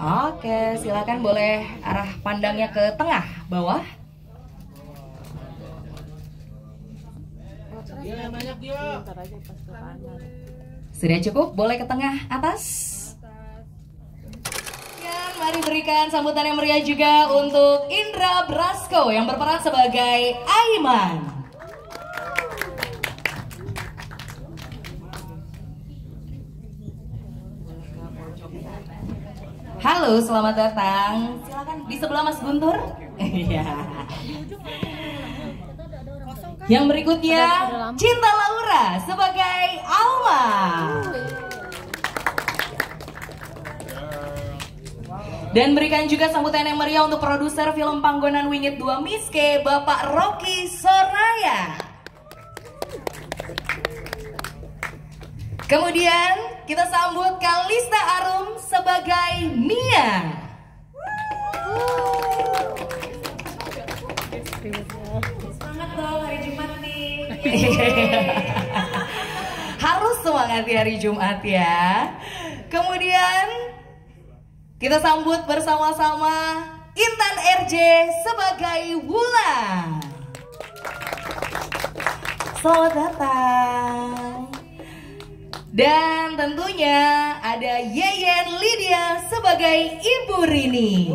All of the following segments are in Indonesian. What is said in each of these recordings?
Oke, silakan boleh arah pandangnya ke tengah, bawah. Sudah cukup, boleh ke tengah, atas. Dan mari berikan sambutan yang meriah juga untuk Indra Brasko yang berperan sebagai Aiman. Halo, selamat datang. Silakan di sebelah Mas Guntur. Iya. Yang berikutnya Cinta Laura sebagai Alma. Dan berikan juga sambutan yang meriah untuk produser film Panggonan Wingit 2 Miske, Bapak Rocky Soraya. Kemudian kita sambut Kalista Arum sebagai Mia. Semangat dong hari Jumat nih. Harus semangat di hari Jumat ya. Kemudian kita sambut bersama-sama Intan RJ sebagai Wulan. Selamat datang. Dan tentunya ada Yeyen Lydia sebagai Ibu Rini.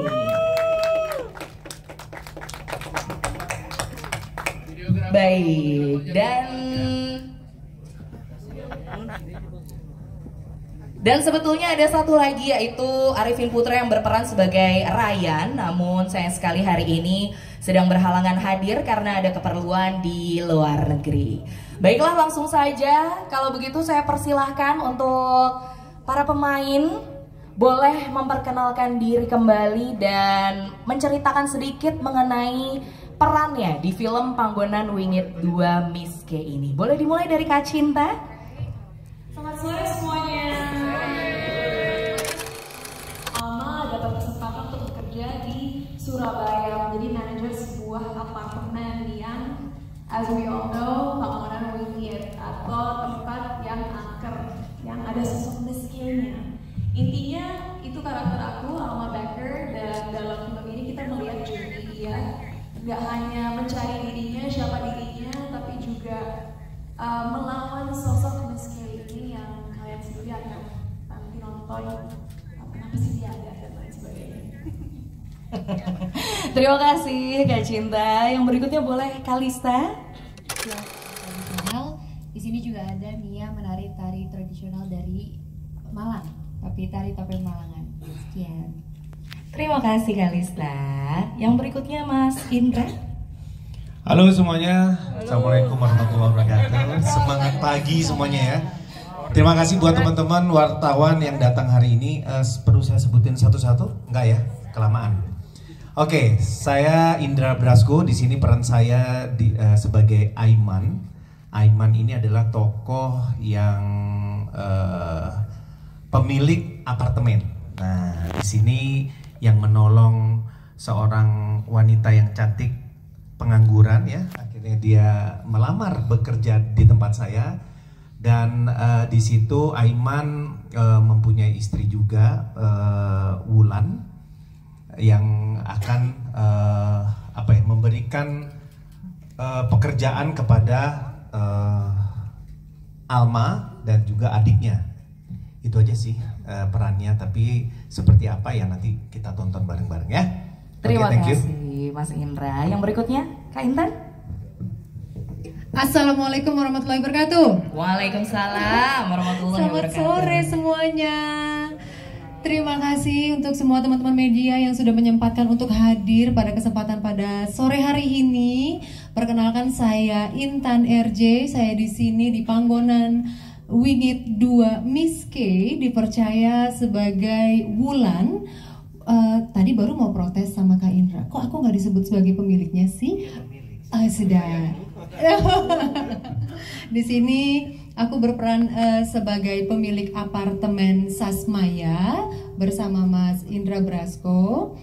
Baik, dan sebetulnya ada satu lagi yaitu Arifin Putra yang berperan sebagai Ryan. Namun sayang sekali hari ini sedang berhalangan hadir karena ada keperluan di luar negeri. Baiklah, langsung saja. Kalau begitu saya persilahkan untuk para pemain boleh memperkenalkan diri kembali dan menceritakan sedikit mengenai perannya di film Panggonan Wingit 2 Miske ini. Boleh dimulai dari Kak Cinta? Selamat sore semuanya. Alma dapat kesempatan untuk bekerja di Surabaya menjadi manajer sebuah apartemen yang as we all know, Panggonan Wingit atau tempat yang angker, yang ada sosok Miske-nya. Intinya itu karakter aku, Alma Becker, dan dalam film ini kita melihat journey dia nggak hanya mencari dirinya, siapa dirinya, tapi juga melawan sosok Miske ini yang kalian sendiri akan nanti nonton kenapa sih dia ada dan lain sebagainya. Terima kasih Kak Cinta. Yang berikutnya boleh Kalista. Tradisional. Di sini juga ada Mia menari tari tradisional dari Malang, tapi tari topeng Malangan. Sekian. Terima kasih Kalista. Yang berikutnya Mas Indra. Halo semuanya, Assalamualaikum warahmatullahi wabarakatuh. Semangat pagi semuanya ya. Terima kasih buat teman-teman wartawan yang datang hari ini. Perlu saya sebutin satu-satu? Enggak ya, kelamaan. Oke, saya Indra Brasko. Di sini peran saya sebagai Aiman. Aiman ini adalah tokoh yang pemilik apartemen. Nah, di sini yang menolong seorang wanita yang cantik pengangguran ya, akhirnya dia melamar bekerja di tempat saya. Dan di situ Aiman mempunyai istri juga, Wulan, yang akan memberikan pekerjaan kepada Alma dan juga adiknya. Itu aja sih perannya, tapi seperti apa ya nanti kita tonton bareng-bareng ya. Terima kasih Mas Indra. Yang berikutnya Kak Intan. Assalamualaikum warahmatullahi wabarakatuh. Waalaikumsalam warahmatullahi wabarakatuh. Selamat sore semuanya. Terima kasih untuk semua teman-teman media yang sudah menyempatkan untuk hadir pada kesempatan pada sore hari ini. Perkenalkan, saya Intan RJ. Saya di sini di Panggonan Wingit 2 Miske, dipercaya sebagai Wulan. Tadi baru mau protes sama Kak Indra, kok aku nggak disebut sebagai pemiliknya sih? Sudah. Di sini aku berperan sebagai pemilik apartemen Sasmaya bersama Mas Indra Brasko,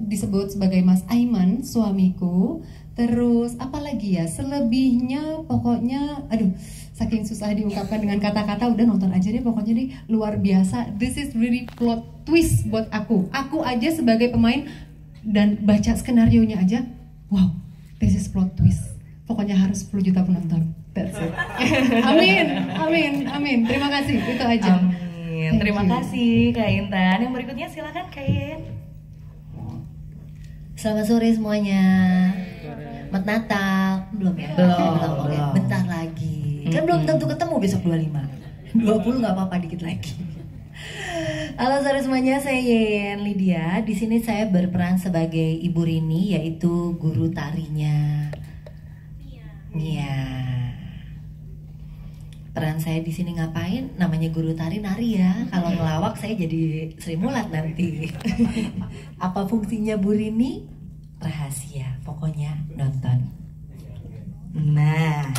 disebut sebagai Mas Aiman, suamiku. Terus apalagi ya, selebihnya pokoknya, aduh, saking susah diungkapkan dengan kata-kata, udah nonton aja deh pokoknya deh, luar biasa. This is really plot twist buat aku aja sebagai pemain dan baca skenario-nya aja, wow, this is plot twist, pokoknya harus 10 juta penonton. That's it. Amin. Terima kasih, itu aja. Amin. Terima kasih Kak Intan. Yang berikutnya silakan Kak Yen. Selamat sore semuanya. Selamat Natal. Belum ya? Belum. Oke, bentar lagi. Kan belum tentu ketemu besok 25. 20 nggak apa-apa, dikit lagi. Halo sore semuanya, saya Yen Lydia. Di sini saya berperan sebagai Ibu Rini, yaitu guru tarinya. Iya. Peran saya di sini ngapain? Namanya guru tari nari ya. Kalau ngelawak saya jadi Sri Mulat nanti. Apa fungsinya Bu Rini? Rahasia. Pokoknya nonton. Nah,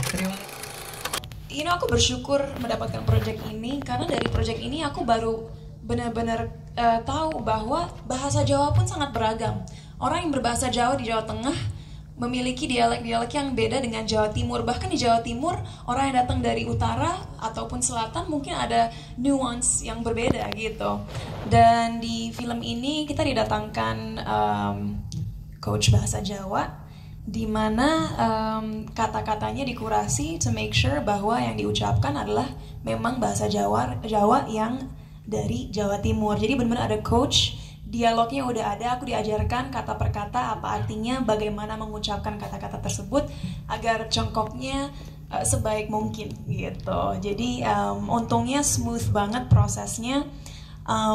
Aku bersyukur mendapatkan proyek ini karena dari proyek ini aku baru benar-benar tahu bahwa bahasa Jawa pun sangat beragam. Orang yang berbahasa Jawa di Jawa Tengah memiliki dialek-dialek yang beda dengan Jawa Timur. Bahkan di Jawa Timur, orang yang datang dari utara ataupun selatan mungkin ada nuance yang berbeda gitu. Dan di film ini kita didatangkan coach bahasa Jawa, di mana kata-katanya dikurasi to make sure bahwa yang diucapkan adalah memang bahasa Jawa yang dari Jawa Timur. Jadi benar-benar ada coach, dialognya udah ada, aku diajarkan kata per kata apa artinya, bagaimana mengucapkan kata-kata tersebut agar cengkoknya sebaik mungkin gitu. Jadi untungnya smooth banget prosesnya.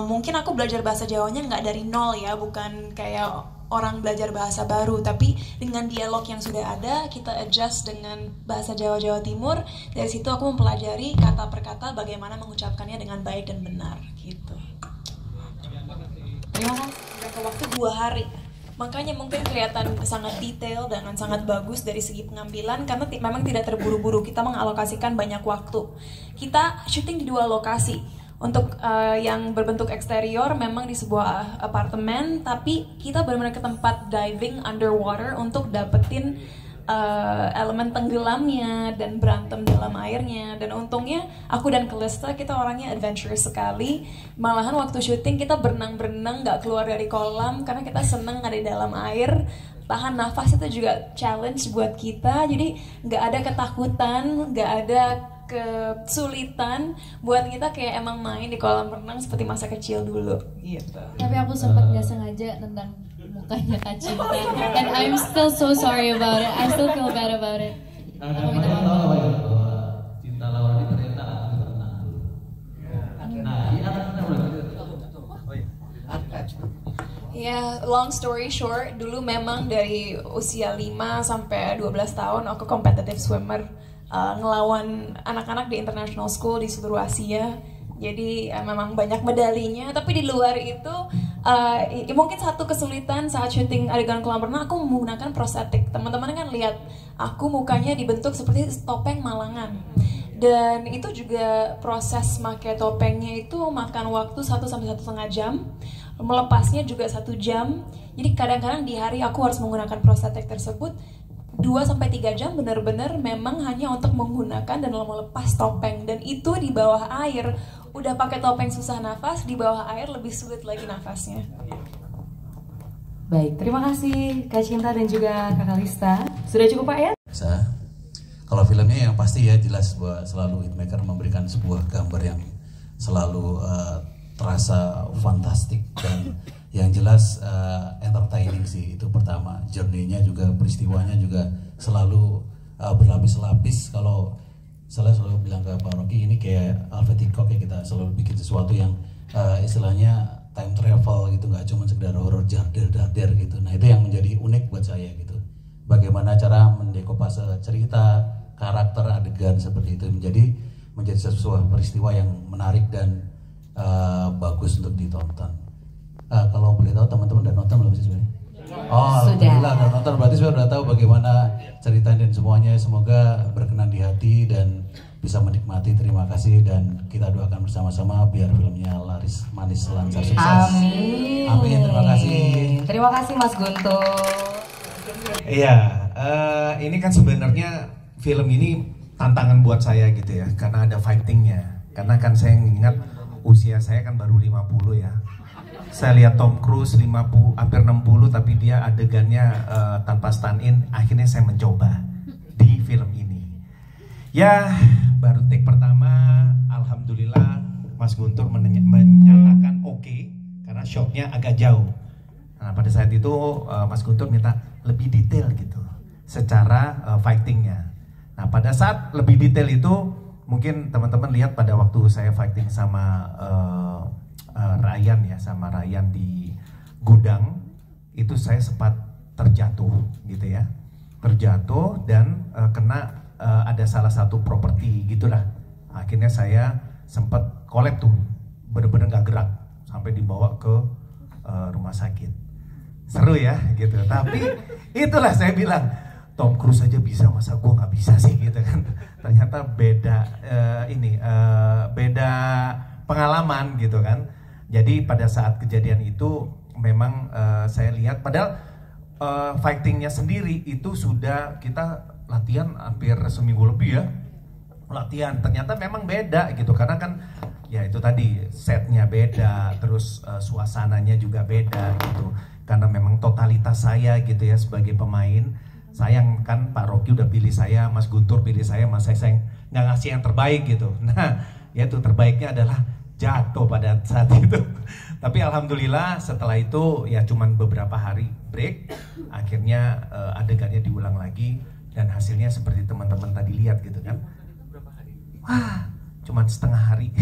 Mungkin aku belajar bahasa Jawanya nggak dari nol ya, bukan kayak orang belajar bahasa baru, tapi dengan dialog yang sudah ada kita adjust dengan bahasa Jawa Timur. Dari situ aku mempelajari kata per kata bagaimana mengucapkannya dengan baik dan benar gitu. Terima kasih. Jangka waktu 2 hari, makanya mungkin kelihatan sangat detail dan sangat bagus dari segi pengambilan karena memang tidak terburu-buru. Kita mengalokasikan banyak waktu. Kita syuting di 2 lokasi. Untuk yang berbentuk eksterior memang di sebuah apartemen, tapi kita benar-benar ke tempat diving underwater untuk dapetin elemen tenggelamnya dan berantem dalam airnya. Dan untungnya aku dan Kalista kita orangnya adventurous sekali. Malahan waktu syuting kita berenang-berenang gak keluar dari kolam karena kita seneng ada di dalam air. Tahan nafas itu juga challenge buat kita. Jadi gak ada ketakutan, gak ada kesulitan buat kita, kayak emang main di kolam renang seperti masa kecil dulu gitu. Tapi aku sempat nggak sengaja tentang mukanya Kak Cinta, and I'm still so sorry about it. I still feel bad about it. Aku minta maaf. Cinta lawan ini ternyata aku berenang dulu. Nah, Ya, long story short, dulu memang dari usia 5 sampai 12 tahun aku competitive swimmer, ngelawan anak-anak di international school di seluruh Asia. Jadi memang banyak medalinya. Tapi di luar itu mungkin satu kesulitan saat syuting adegan kolam renang, aku menggunakan prostetik. Teman-teman kan lihat aku mukanya dibentuk seperti topeng Malangan. Dan itu juga proses pakai topengnya itu makan waktu 1 sampai 1,5 jam. Melepasnya juga 1 jam. Jadi kadang-kadang di hari aku harus menggunakan prostetik tersebut 2-3 jam benar-benar memang hanya untuk menggunakan dan melepas topeng. Dan itu di bawah air, udah pakai topeng susah nafas, di bawah air lebih sulit lagi nafasnya. Baik, terima kasih Kak Cinta dan juga Kak Kalista. Sudah cukup Pak ya? Kalau filmnya yang pasti ya jelas bahwa selalu Hitmaker memberikan sebuah gambar yang selalu terasa fantastik dan yang jelas entertaining sih, itu pertama. Journey-nya juga, peristiwanya juga selalu berlapis-lapis. Kalau saya selalu bilang ke Pak Rocky, ini kayak Alfred Hitchcock ya, kita selalu bikin sesuatu yang istilahnya time travel gitu, nggak cuma sekedar horor darder gitu. Nah itu yang menjadi unik buat saya gitu. Bagaimana cara mendekopase cerita, karakter, adegan seperti itu menjadi sebuah peristiwa yang menarik dan bagus untuk ditonton. Kalau boleh tahu teman-teman udah nonton belum sih sebenarnya? Oh, alhamdulillah udah nonton, berarti sudah udah tahu bagaimana cerita dan semuanya. Semoga berkenan di hati dan bisa menikmati. Terima kasih dan kita doakan bersama-sama biar filmnya laris, manis, lancar, sukses. Amin. Amin. Terima kasih. Terima kasih Mas Guntur. Iya, ini kan sebenarnya film ini tantangan buat saya gitu ya, karena ada fightingnya. Karena kan saya ingat usia saya kan baru 50 ya. Saya lihat Tom Cruise 50, hampir 60, tapi dia adegannya tanpa stand in. Akhirnya saya mencoba di film ini. Ya, baru take pertama, alhamdulillah Mas Guntur menyatakan oke, karena shotnya agak jauh. Nah, pada saat itu Mas Guntur minta lebih detail gitu, secara fightingnya. Nah, pada saat lebih detail itu, mungkin teman-teman lihat pada waktu saya fighting sama Ryan ya, sama Ryan di gudang, itu saya sempat terjatuh gitu ya, terjatuh dan kena ada salah satu properti gitulah. Akhirnya saya sempat kolep tuh, bener-bener gak gerak sampai dibawa ke rumah sakit. Seru ya gitu. Tapi itulah saya bilang, Tom Cruise aja bisa, masa gue nggak bisa sih gitu kan. Ternyata beda beda pengalaman gitu kan. Jadi pada saat kejadian itu memang saya lihat, padahal fightingnya sendiri itu sudah kita latihan hampir seminggu lebih ya, latihan. Ternyata memang beda gitu, karena kan ya itu tadi setnya beda, terus suasananya juga beda gitu. Karena memang totalitas saya gitu ya sebagai pemain. Sayang kan Pak Rocky udah pilih saya, Mas Guntur pilih saya, Mas saya nggak ngasih yang terbaik gitu. Nah, ya itu terbaiknya adalah jatuh pada saat itu. Tapi alhamdulillah setelah itu ya cuman beberapa hari break, akhirnya adegannya diulang lagi dan hasilnya seperti teman-teman tadi lihat gitu kan. Wah, cuman setengah hari,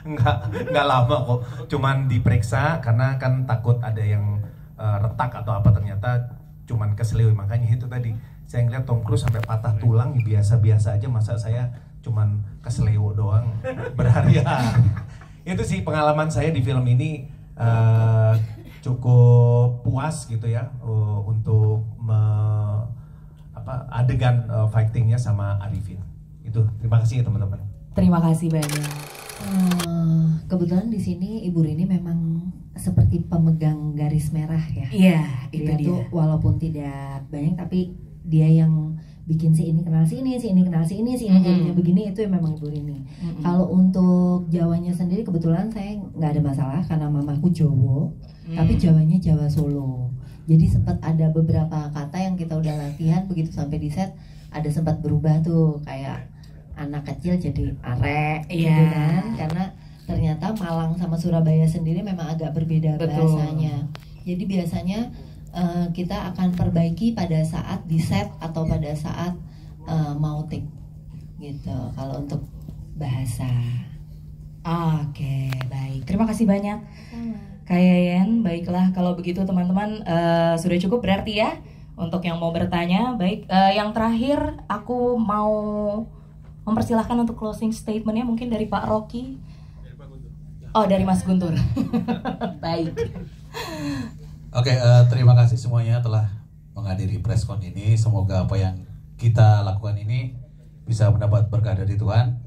nggak lama kok, cuman diperiksa karena kan takut ada yang retak atau apa, ternyata cuman keseleo. Makanya itu tadi saya ngeliat Tom Cruise sampai patah tulang biasa-biasa aja, masa saya cuman keseleo doang berhari-hari. Itu sih pengalaman saya di film ini, cukup puas gitu ya untuk adegan fightingnya sama Arifin. Itu terima kasih ya teman-teman. Terima kasih banyak. Kebetulan di sini Ibu Rini memang seperti pemegang garis merah ya. Iya, itu dia. Tuh walaupun tidak banyak, tapi dia yang bikin si ini kenal si ini, si ini kenal si ini, si ini jadinya begini, itu yang memang Ibu Rini. Kalau untuk Jawanya sendiri kebetulan saya nggak ada masalah karena mamaku Jawa, tapi Jawanya Jawa Solo. Jadi sempat ada beberapa kata yang kita udah latihan, begitu sampai di set ada sempat berubah tuh, kayak anak kecil jadi arek gitu kan, karena ternyata Malang sama Surabaya sendiri memang agak berbeda bahasanya. Jadi biasanya kita akan perbaiki pada saat di set atau pada saat mau take gitu kalau untuk bahasa. Oke, baik. Terima kasih banyak Kak Yayan. Baiklah, kalau begitu teman-teman sudah cukup berarti ya untuk yang mau bertanya. Baik, yang terakhir aku mau mempersilahkan untuk closing statementnya mungkin dari Pak Rocky. Oh, dari Mas Guntur. Baik. Oke, terima kasih semuanya telah menghadiri preskon ini. Semoga apa yang kita lakukan ini bisa mendapat berkah dari Tuhan.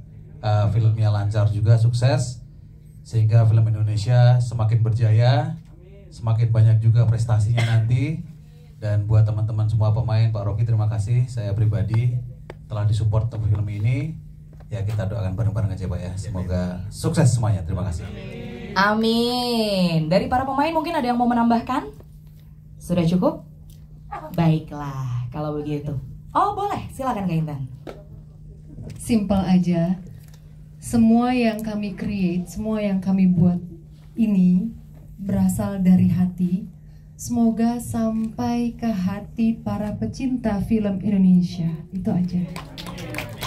Filmnya lancar juga, sukses, sehingga film Indonesia semakin berjaya, semakin banyak juga prestasinya nanti. Dan buat teman-teman semua pemain, Pak Rocky terima kasih. Saya pribadi telah disupport untuk film ini. Ya, kita doakan bareng-bareng aja Pak ya. Semoga sukses semuanya. Terima kasih. Amin. Dari para pemain mungkin ada yang mau menambahkan? Sudah cukup? Baiklah, kalau begitu. Oh, boleh. Silakan Kak Intan. Simple aja. Semua yang kami create, semua yang kami buat ini berasal dari hati. Semoga sampai ke hati para pecinta film Indonesia. Itu aja.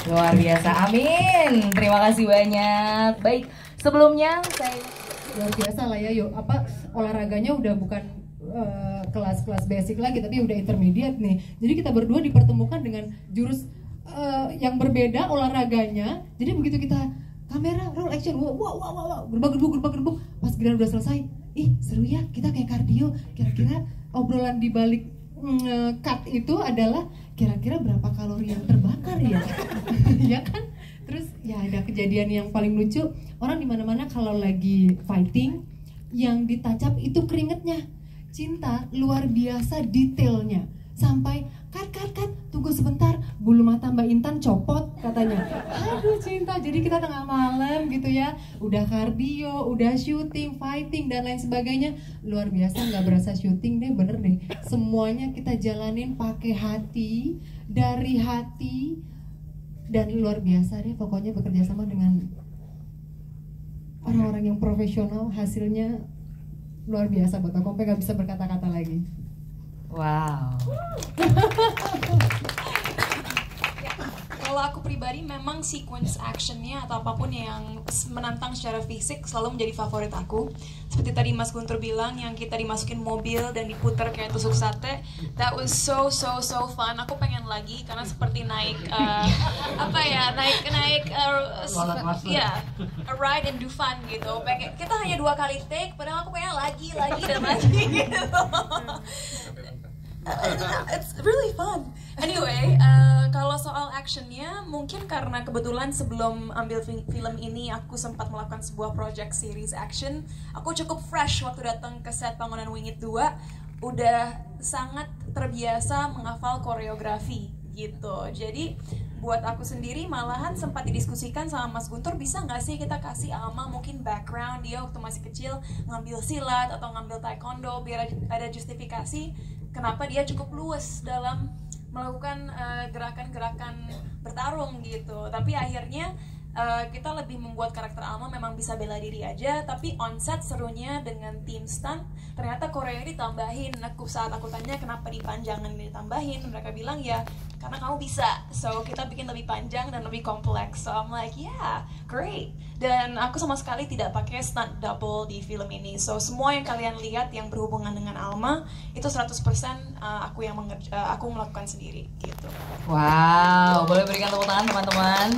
Luar biasa, amin. Terima kasih banyak. Baik, sebelumnya saya luar biasa lah ya, yuk olahraganya udah bukan kelas-kelas basic lagi, tapi udah intermediate nih. Jadi kita berdua dipertemukan dengan jurus yang berbeda olahraganya. Jadi begitu kita kamera roll action, wow, gerbuk, pas giliran udah selesai, ih seru ya, kita kayak kardio. Kira-kira obrolan di balik cut itu adalah kira-kira berapa kalori yang terbakar ya. Ya kan? Terus ya ada kejadian yang paling lucu, orang di mana-mana kalau lagi fighting yang ditacap itu keringetnya. Cinta luar biasa detailnya. Sampai cut, tunggu sebentar, bulu mata Mbak Intan copot katanya. Aduh cinta, jadi kita tengah malam gitu ya, udah kardio, udah syuting, fighting dan lain sebagainya. Luar biasa, nggak berasa syuting deh, bener deh. Semuanya kita jalanin pakai hati, dari hati, dan luar biasa deh. Pokoknya bekerja sama dengan orang-orang yang profesional, hasilnya luar biasa buat aku, sampai nggak bisa berkata-kata lagi. Wow. Kalau aku pribadi memang sequence actionnya atau apapun yang menantang secara fisik selalu menjadi favorit aku. Seperti tadi Mas Guntur bilang, yang kita dimasukin mobil dan diputer kayak tusuk sate, that was so fun. Aku pengen lagi karena seperti naik a ride in Dufan gitu. Kita hanya 2 kali take, padahal aku pengen lagi dan lagi gitu. It's really fun. Anyway, kalau soal actionnya, mungkin karena kebetulan sebelum ambil film ini aku sempat melakukan sebuah project series action. Aku cukup fresh waktu datang ke set Bangunan Wingit 2, udah sangat terbiasa menghafal koreografi gitu. Jadi buat aku sendiri malahan sempat didiskusikan sama Mas Guntur, bisa nggak sih kita kasih Alma mungkin background dia waktu masih kecil ngambil silat atau ngambil taekwondo, biar ada justifikasi kenapa dia cukup luas dalam melakukan gerakan-gerakan bertarung gitu. Tapi akhirnya kita lebih membuat karakter Alma memang bisa bela diri aja, tapi on set serunya dengan tim stunt ternyata Korea ditambahin. Saat aku tanya kenapa dipanjangan ditambahin, mereka bilang ya karena kamu bisa, so kita bikin lebih panjang dan lebih kompleks. So I'm like yeah, great. Dan aku sama sekali tidak pakai stunt double di film ini. So semua yang kalian lihat yang berhubungan dengan Alma itu 100% aku melakukan sendiri gitu. Wow, boleh berikan tepuk tangan teman-teman.